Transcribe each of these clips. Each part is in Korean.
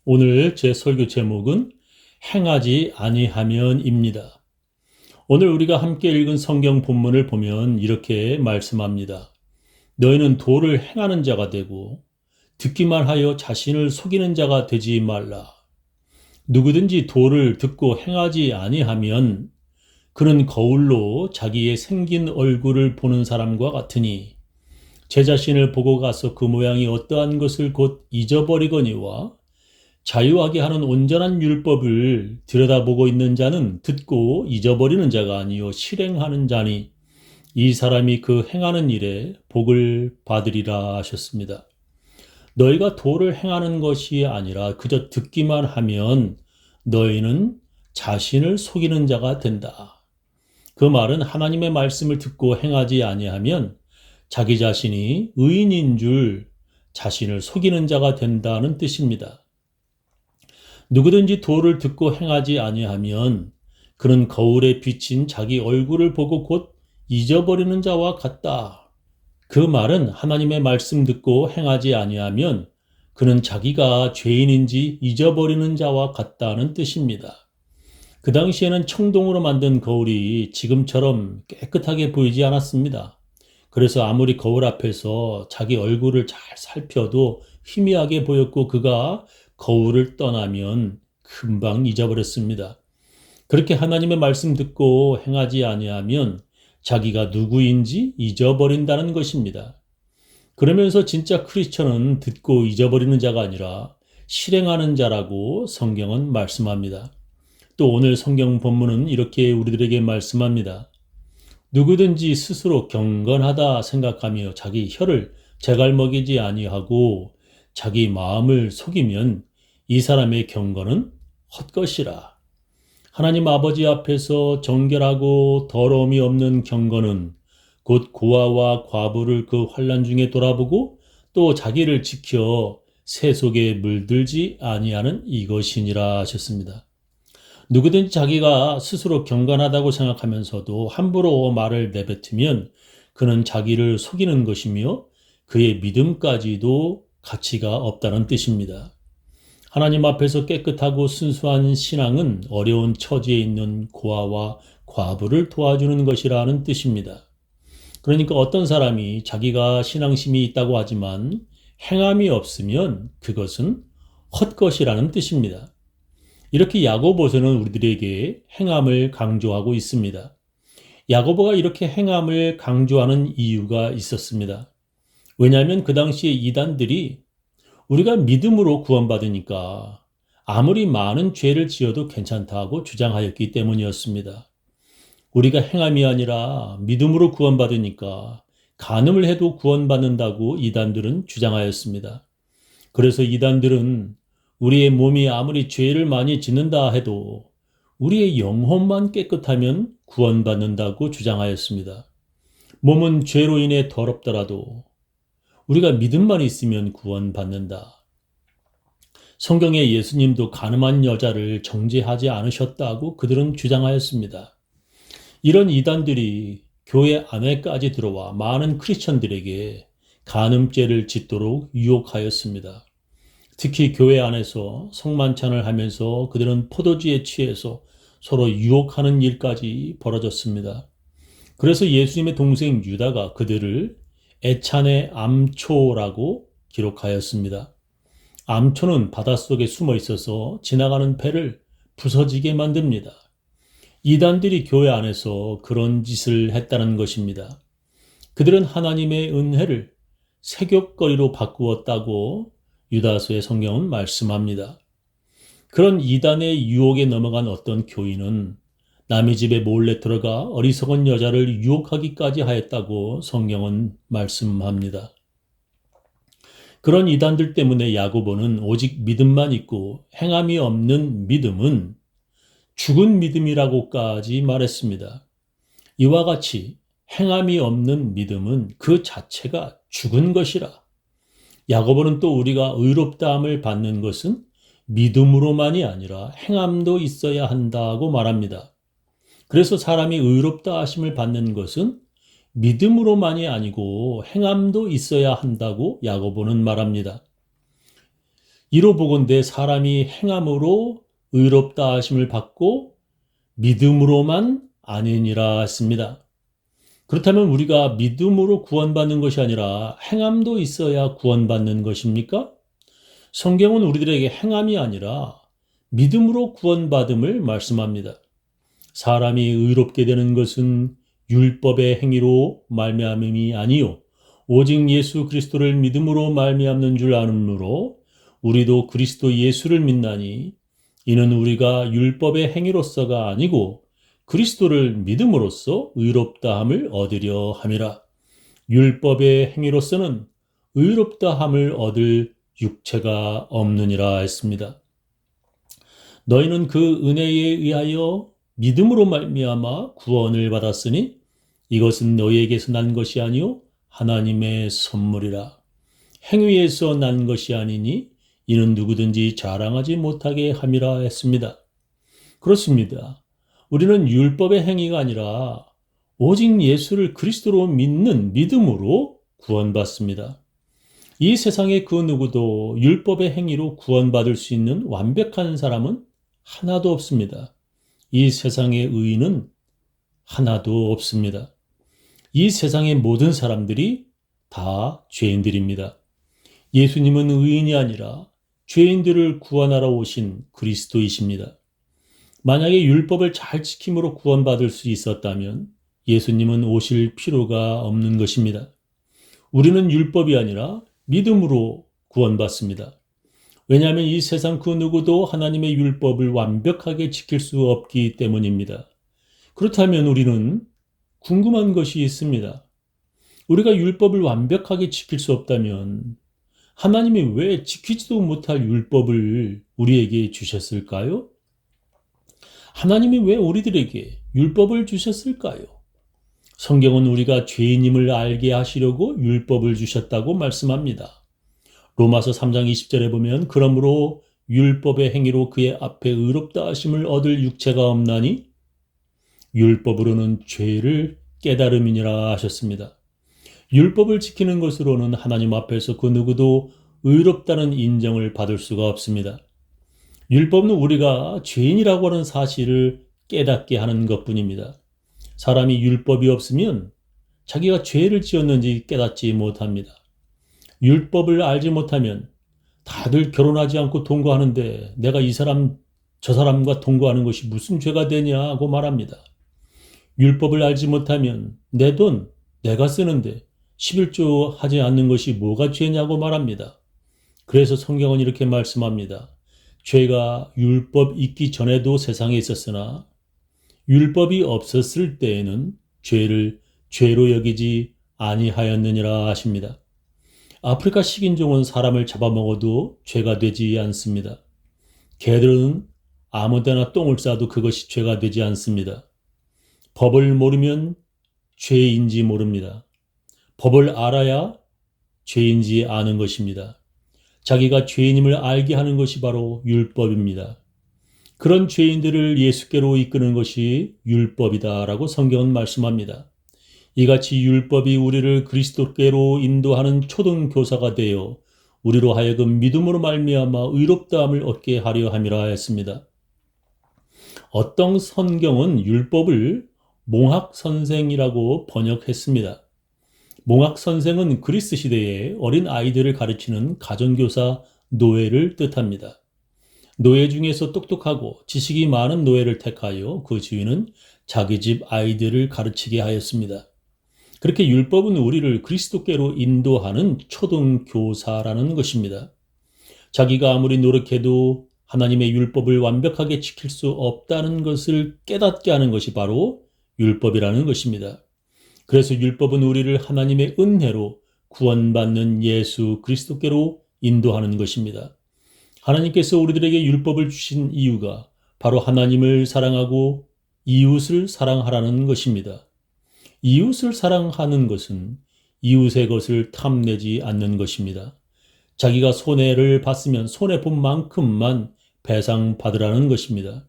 오늘 제 설교 제목은 행하지 아니하면입니다. 오늘 우리가 함께 읽은 성경 본문을 보면 이렇게 말씀합니다. 너희는 도를 행하는 자가 되고 듣기만 하여 자신을 속이는 자가 되지 말라. 누구든지 도를 듣고 행하지 아니하면 그는 거울로 자기의 생긴 얼굴을 보는 사람과 같으니 제 자신을 보고 가서 그 모양이 어떠한 것을 곧 잊어버리거니와 자유하게 하는 온전한 율법을 들여다보고 있는 자는 듣고 잊어버리는 자가 아니요 실행하는 자니 이 사람이 그 행하는 일에 복을 받으리라 하셨습니다. 너희가 도를 행하는 것이 아니라 그저 듣기만 하면 너희는 자신을 속이는 자가 된다. 그 말은 하나님의 말씀을 듣고 행하지 아니하면 자기 자신이 의인인 줄 자신을 속이는 자가 된다는 뜻입니다. 누구든지 도를 듣고 행하지 아니하면 그는 거울에 비친 자기 얼굴을 보고 곧 잊어버리는 자와 같다. 그 말은 하나님의 말씀 듣고 행하지 아니하면 그는 자기가 죄인인지 잊어버리는 자와 같다는 뜻입니다. 그 당시에는 청동으로 만든 거울이 지금처럼 깨끗하게 보이지 않았습니다. 그래서 아무리 거울 앞에서 자기 얼굴을 잘 살펴도 희미하게 보였고 그가 거울을 떠나면 금방 잊어버렸습니다. 그렇게 하나님의 말씀 듣고 행하지 아니하면 자기가 누구인지 잊어버린다는 것입니다. 그러면서 진짜 크리스천은 듣고 잊어버리는 자가 아니라 실행하는 자라고 성경은 말씀합니다. 또 오늘 성경 본문은 이렇게 우리들에게 말씀합니다. 누구든지 스스로 경건하다 생각하며 자기 혀를 제갈먹이지 아니하고 자기 마음을 속이면 이 사람의 경건은 헛것이라. 하나님 아버지 앞에서 정결하고 더러움이 없는 경건은 곧 고아와 과부를 그 환난 중에 돌아보고 또 자기를 지켜 새 속에 물들지 아니하는 이것이니라 하셨습니다. 누구든지 자기가 스스로 경건하다고 생각하면서도 함부로 말을 내뱉으면 그는 자기를 속이는 것이며 그의 믿음까지도 가치가 없다는 뜻입니다. 하나님 앞에서 깨끗하고 순수한 신앙은 어려운 처지에 있는 고아와 과부를 도와주는 것이라는 뜻입니다. 그러니까 어떤 사람이 자기가 신앙심이 있다고 하지만 행함이 없으면 그것은 헛것이라는 뜻입니다. 이렇게 야고보서는 우리들에게 행함을 강조하고 있습니다. 야고보가 이렇게 행함을 강조하는 이유가 있었습니다. 왜냐하면 그 당시에 이단들이 우리가 믿음으로 구원받으니까 아무리 많은 죄를 지어도 괜찮다고 주장하였기 때문이었습니다. 우리가 행함이 아니라 믿음으로 구원받으니까 간음을 해도 구원받는다고 이단들은 주장하였습니다. 그래서 이단들은 우리의 몸이 아무리 죄를 많이 짓는다 해도 우리의 영혼만 깨끗하면 구원받는다고 주장하였습니다. 몸은 죄로 인해 더럽더라도 우리가 믿음만 있으면 구원받는다. 성경에 예수님도 간음한 여자를 정죄하지 않으셨다고 그들은 주장하였습니다. 이런 이단들이 교회 안에까지 들어와 많은 크리스천들에게 간음죄를 짓도록 유혹하였습니다. 특히 교회 안에서 성만찬을 하면서 그들은 포도주에 취해서 서로 유혹하는 일까지 벌어졌습니다. 그래서 예수님의 동생 유다가 그들을 애찬의 암초라고 기록하였습니다. 암초는 바닷속에 숨어 있어서 지나가는 배를 부서지게 만듭니다. 이단들이 교회 안에서 그런 짓을 했다는 것입니다. 그들은 하나님의 은혜를 세귑거리로 바꾸었다고 유다서의 성경은 말씀합니다. 그런 이단의 유혹에 넘어간 어떤 교인은 남의 집에 몰래 들어가 어리석은 여자를 유혹하기까지 하였다고 성경은 말씀합니다. 그런 이단들 때문에 야고보는 오직 믿음만 있고 행함이 없는 믿음은 죽은 믿음이라고까지 말했습니다. 이와 같이 행함이 없는 믿음은 그 자체가 죽은 것이라. 야고보는 또 우리가 의롭다함을 받는 것은 믿음으로만이 아니라 행함도 있어야 한다고 말합니다. 그래서 사람이 의롭다 하심을 받는 것은 믿음으로만이 아니고 행함도 있어야 한다고 야고보는 말합니다. 이로 보건대 사람이 행함으로 의롭다 하심을 받고 믿음으로만 아니니라 했습니다. 그렇다면 우리가 믿음으로 구원받는 것이 아니라 행함도 있어야 구원받는 것입니까? 성경은 우리들에게 행함이 아니라 믿음으로 구원받음을 말씀합니다. 사람이 의롭게 되는 것은 율법의 행위로 말미암음이 아니요 오직 예수 그리스도를 믿음으로 말미암는 줄 아므로 우리도 그리스도 예수를 믿나니 이는 우리가 율법의 행위로서가 아니고 그리스도를 믿음으로써 의롭다함을 얻으려 함이라. 율법의 행위로서는 의롭다함을 얻을 육체가 없느니라 했습니다. 너희는 그 은혜에 의하여 믿음으로 말미암아 구원을 받았으니 이것은 너희에게서 난 것이 아니요 하나님의 선물이라. 행위에서 난 것이 아니니 이는 누구든지 자랑하지 못하게 함이라 했습니다. 그렇습니다. 우리는 율법의 행위가 아니라 오직 예수를 그리스도로 믿는 믿음으로 구원받습니다. 이 세상에 그 누구도 율법의 행위로 구원받을 수 있는 완벽한 사람은 하나도 없습니다. 이 세상의 의인은 하나도 없습니다. 이 세상의 모든 사람들이 다 죄인들입니다. 예수님은 의인이 아니라 죄인들을 구원하러 오신 그리스도이십니다. 만약에 율법을 잘 지킴으로 구원받을 수 있었다면 예수님은 오실 필요가 없는 것입니다. 우리는 율법이 아니라 믿음으로 구원받습니다. 왜냐하면 이 세상 그 누구도 하나님의 율법을 완벽하게 지킬 수 없기 때문입니다. 그렇다면 우리는 궁금한 것이 있습니다. 우리가 율법을 완벽하게 지킬 수 없다면 하나님이 왜 지키지도 못할 율법을 우리에게 주셨을까요? 하나님이 왜 우리들에게 율법을 주셨을까요? 성경은 우리가 죄인임을 알게 하시려고 율법을 주셨다고 말씀합니다. 로마서 3장 20절에 보면 그러므로 율법의 행위로 그의 앞에 의롭다 하심을 얻을 육체가 없나니 율법으로는 죄를 깨달음이니라 하셨습니다. 율법을 지키는 것으로는 하나님 앞에서 그 누구도 의롭다는 인정을 받을 수가 없습니다. 율법은 우리가 죄인이라고 하는 사실을 깨닫게 하는 것뿐입니다. 사람이 율법이 없으면 자기가 죄를 지었는지 깨닫지 못합니다. 율법을 알지 못하면 다들 결혼하지 않고 동거하는데 내가 이 사람 저 사람과 동거하는 것이 무슨 죄가 되냐고 말합니다. 율법을 알지 못하면 내 돈 내가 쓰는데 11조 하지 않는 것이 뭐가 죄냐고 말합니다. 그래서 성경은 이렇게 말씀합니다. 죄가 율법 있기 전에도 세상에 있었으나 율법이 없었을 때에는 죄를 죄로 여기지 아니하였느니라 하십니다. 아프리카 식인종은 사람을 잡아먹어도 죄가 되지 않습니다. 개들은 아무데나 똥을 싸도 그것이 죄가 되지 않습니다. 법을 모르면 죄인지 모릅니다. 법을 알아야 죄인지 아는 것입니다. 자기가 죄인임을 알게 하는 것이 바로 율법입니다. 그런 죄인들을 예수께로 이끄는 것이 율법이다라고 성경은 말씀합니다. 이같이 율법이 우리를 그리스도께로 인도하는 초등교사가 되어 우리로 하여금 믿음으로 말미암아 의롭다함을 얻게 하려 함이라 했습니다. 어떤 성경은 율법을 몽학선생이라고 번역했습니다. 몽학선생은 그리스 시대에 어린 아이들을 가르치는 가정교사 노예를 뜻합니다. 노예 중에서 똑똑하고 지식이 많은 노예를 택하여 그 주인은 자기 집 아이들을 가르치게 하였습니다. 그렇게 율법은 우리를 그리스도께로 인도하는 초등교사라는 것입니다. 자기가 아무리 노력해도 하나님의 율법을 완벽하게 지킬 수 없다는 것을 깨닫게 하는 것이 바로 율법이라는 것입니다. 그래서 율법은 우리를 하나님의 은혜로 구원받는 예수 그리스도께로 인도하는 것입니다. 하나님께서 우리들에게 율법을 주신 이유가 바로 하나님을 사랑하고 이웃을 사랑하라는 것입니다. 이웃을 사랑하는 것은 이웃의 것을 탐내지 않는 것입니다. 자기가 손해를 봤으면 손해본 만큼만 배상받으라는 것입니다.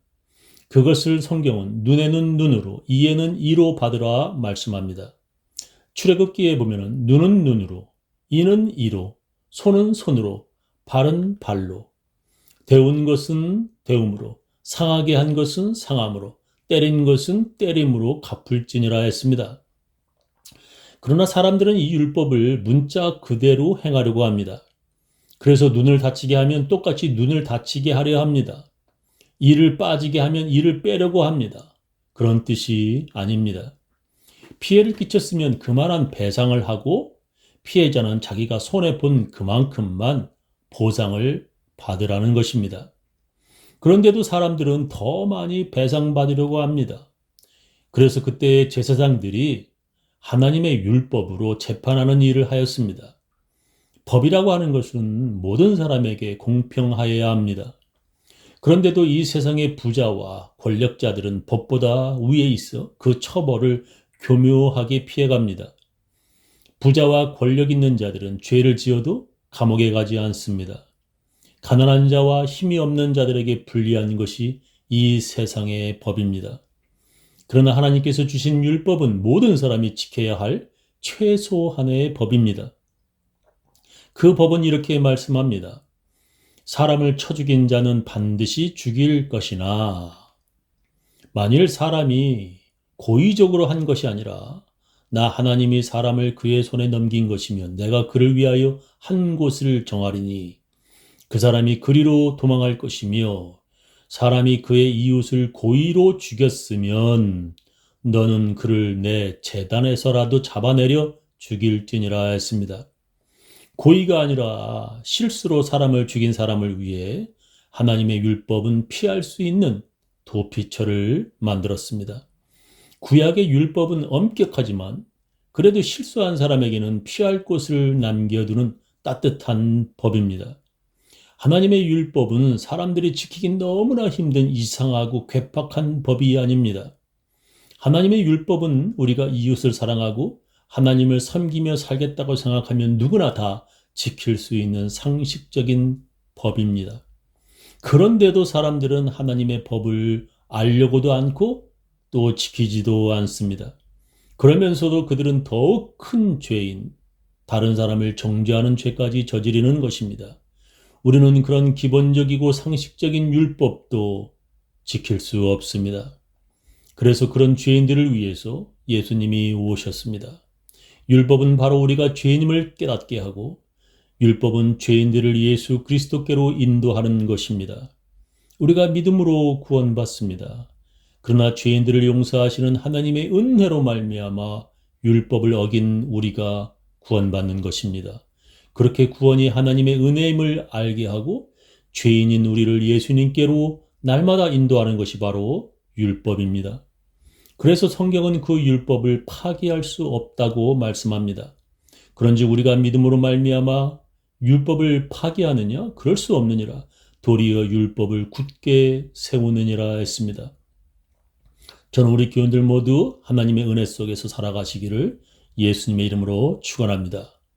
그것을 성경은 눈에는 눈으로 이에는 이로 받으라 말씀합니다. 출애굽기에 보면은 눈은 눈으로, 이는 이로, 손은 손으로, 발은 발로, 데운 것은 데움으로, 상하게 한 것은 상함으로, 때린 것은 때림으로 갚을지니라 했습니다. 그러나 사람들은 이 율법을 문자 그대로 행하려고 합니다. 그래서 눈을 다치게 하면 똑같이 눈을 다치게 하려 합니다. 이를 빠지게 하면 이를 빼려고 합니다. 그런 뜻이 아닙니다. 피해를 끼쳤으면 그만한 배상을 하고 피해자는 자기가 손해본 그만큼만 보상을 받으라는 것입니다. 그런데도 사람들은 더 많이 배상받으려고 합니다. 그래서 그때 제사장들이 하나님의 율법으로 재판하는 일을 하였습니다. 법이라고 하는 것은 모든 사람에게 공평하여야 합니다. 그런데도 이 세상의 부자와 권력자들은 법보다 위에 있어 그 처벌을 교묘하게 피해갑니다. 부자와 권력 있는 자들은 죄를 지어도 감옥에 가지 않습니다. 가난한 자와 힘이 없는 자들에게 불리한 것이 이 세상의 법입니다. 그러나 하나님께서 주신 율법은 모든 사람이 지켜야 할 최소한의 법입니다. 그 법은 이렇게 말씀합니다. 사람을 쳐 죽인 자는 반드시 죽일 것이나 만일 사람이 고의적으로 한 것이 아니라 나 하나님이 사람을 그의 손에 넘긴 것이면 내가 그를 위하여 한 곳을 정하리니 그 사람이 그리로 도망할 것이며 사람이 그의 이웃을 고의로 죽였으면 너는 그를 내 제단에서라도 잡아내려 죽일지니라 했습니다. 고의가 아니라 실수로 사람을 죽인 사람을 위해 하나님의 율법은 피할 수 있는 도피처를 만들었습니다. 구약의 율법은 엄격하지만 그래도 실수한 사람에게는 피할 곳을 남겨두는 따뜻한 법입니다. 하나님의 율법은 사람들이 지키기 너무나 힘든 이상하고 괴팍한 법이 아닙니다. 하나님의 율법은 우리가 이웃을 사랑하고 하나님을 섬기며 살겠다고 생각하면 누구나 다 지킬 수 있는 상식적인 법입니다. 그런데도 사람들은 하나님의 법을 알려고도 않고 또 지키지도 않습니다. 그러면서도 그들은 더욱 큰 죄인, 다른 사람을 정죄하는 죄까지 저지르는 것입니다. 우리는 그런 기본적이고 상식적인 율법도 지킬 수 없습니다. 그래서 그런 죄인들을 위해서 예수님이 오셨습니다. 율법은 바로 우리가 죄인임을 깨닫게 하고 율법은 죄인들을 예수 그리스도께로 인도하는 것입니다. 우리가 믿음으로 구원받습니다. 그러나 죄인들을 용서하시는 하나님의 은혜로 말미암아 율법을 어긴 우리가 구원받는 것입니다. 그렇게 구원이 하나님의 은혜임을 알게 하고 죄인인 우리를 예수님께로 날마다 인도하는 것이 바로 율법입니다. 그래서 성경은 그 율법을 파기할 수 없다고 말씀합니다. 그런지 우리가 믿음으로 말미암아 율법을 파기하느냐? 그럴 수 없느니라. 도리어 율법을 굳게 세우느니라 했습니다. 저는 우리 교인들 모두 하나님의 은혜 속에서 살아가시기를 예수님의 이름으로 축원합니다.